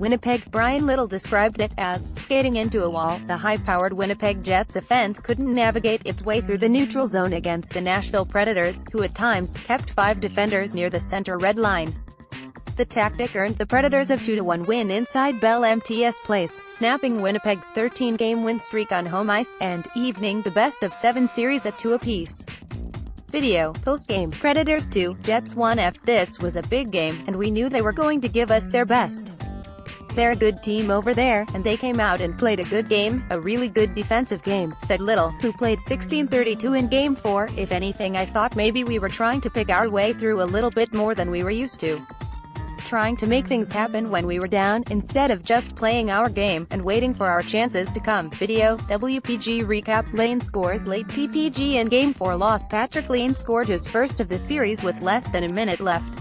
Winnipeg. Bryan Little described it as skating into a wall. The high-powered Winnipeg Jets offense couldn't navigate its way through the neutral zone against the Nashville Predators, who at times kept 5 defenders near the center red line. The tactic earned the Predators a 2-1 win inside Bell MTS Place, snapping Winnipeg's 13-game win streak on home ice, and evening the best-of-7 series at 2 apiece. Video, post-game, Predators 2, Jets 1. This was a big game, and we knew they were going to give us their best. They're a good team over there, and they came out and played a good game, a really good defensive game, said Little, who played 16:32 in Game 4. If anything, I thought maybe we were trying to pick our way through a little bit more than we were used to. Trying to make things happen when we were down, instead of just playing our game, and waiting for our chances to come. Video, WPG recap, Lane scores late. PPG in Game 4 loss. Patrick Lane scored his first of the series with less than a minute left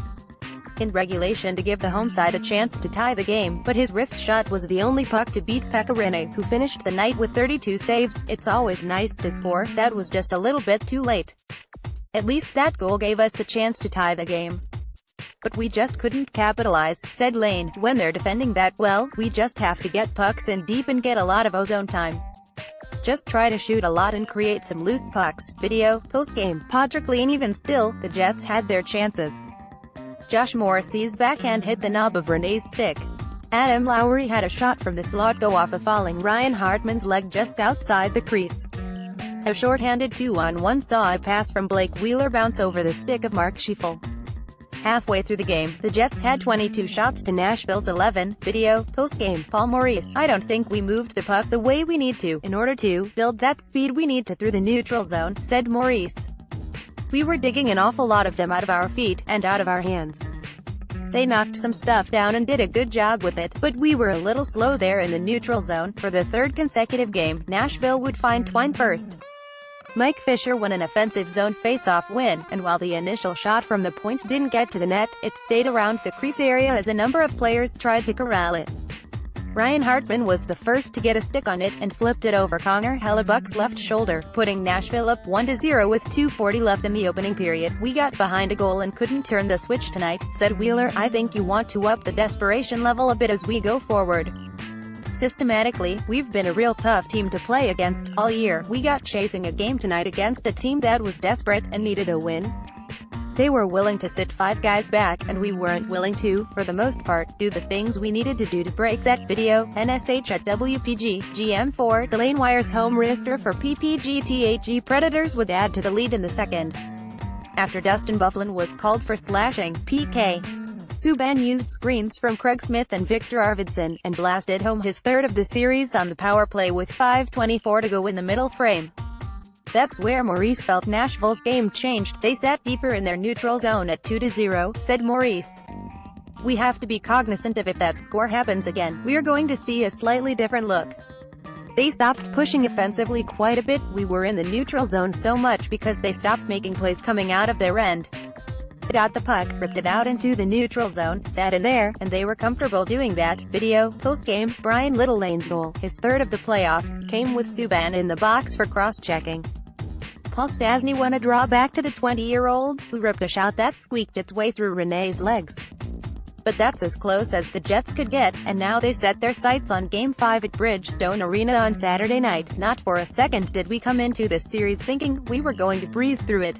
in regulation to give the home side a chance to tie the game, but his wrist shot was the only puck to beat Pecorine, who finished the night with 32 saves. It's always nice to score, that was just a little bit too late. At least that goal gave us a chance to tie the game. But we just couldn't capitalize, said Lane. When they're defending that well, we just have to get pucks in deep and get a lot of ozone time. Just try to shoot a lot and create some loose pucks. Video, post-game, Patrick Lane. Even still, the Jets had their chances. Josh Morrissey's backhand hit the knob of Renee's stick. Adam Lowry had a shot from the slot go off a falling Ryan Hartman's leg just outside the crease. A shorthanded 2-on-1 saw a pass from Blake Wheeler bounce over the stick of Mark Schieffel. Halfway through the game, the Jets had 22 shots to Nashville's 11. Video, post-game, Paul Maurice. I don't think we moved the puck the way we need to, in order to build that speed we need to through the neutral zone, said Maurice. We were digging an awful lot of them out of our feet, and out of our hands. They knocked some stuff down and did a good job with it, but we were a little slow there in the neutral zone. For the third consecutive game, Nashville would find Twine first. Mike Fisher won an offensive zone face-off win, and while the initial shot from the point didn't get to the net, it stayed around the crease area as a number of players tried to corral it. Ryan Hartman was the first to get a stick on it, and flipped it over Connor Hellebuck's left shoulder, putting Nashville up 1-0 with 2:40 left in the opening period. We got behind a goal and couldn't turn the switch tonight, said Wheeler. I think you want to up the desperation level a bit as we go forward. Systematically, we've been a real tough team to play against all year. We got chasing a game tonight against a team that was desperate and needed a win. They were willing to sit 5 guys back, and we weren't willing to, for the most part, do the things we needed to do to break that. Video, NSH at WPG, GM4, Delane Wires home wrister for PPG. Predators would add to the lead in the second, after Dustin Byfuglien was called for slashing. PK. Subban used screens from Craig Smith and Victor Arvidsson, and blasted home his third of the series on the power play with 5:24 to go in the middle frame. That's where Maurice felt Nashville's game changed. They sat deeper in their neutral zone at 2-0, said Maurice. We have to be cognizant of if that score happens again, we're going to see a slightly different look. They stopped pushing offensively quite a bit. We were in the neutral zone so much because they stopped making plays coming out of their end. They got the puck, ripped it out into the neutral zone, sat in there, and they were comfortable doing that. Video, post-game, Bryan Little. Lane's goal, his third of the playoffs, came with Subban in the box for cross-checking. Paul Stastny won a draw back to the 20-year-old, who ripped a shot that squeaked its way through Renee's legs. But that's as close as the Jets could get, and now they set their sights on Game 5 at Bridgestone Arena on Saturday night. Not for a second did we come into this series thinking we were going to breeze through it.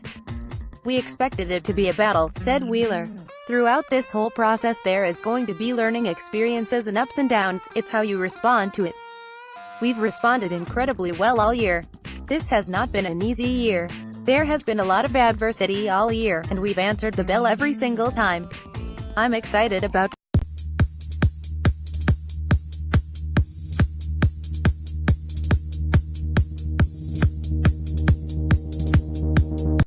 We expected it to be a battle, said Wheeler. Throughout this whole process there is going to be learning experiences and ups and downs. It's how you respond to it. We've responded incredibly well all year. This has not been an easy year. There has been a lot of adversity all year, and we've answered the bell every single time. I'm excited about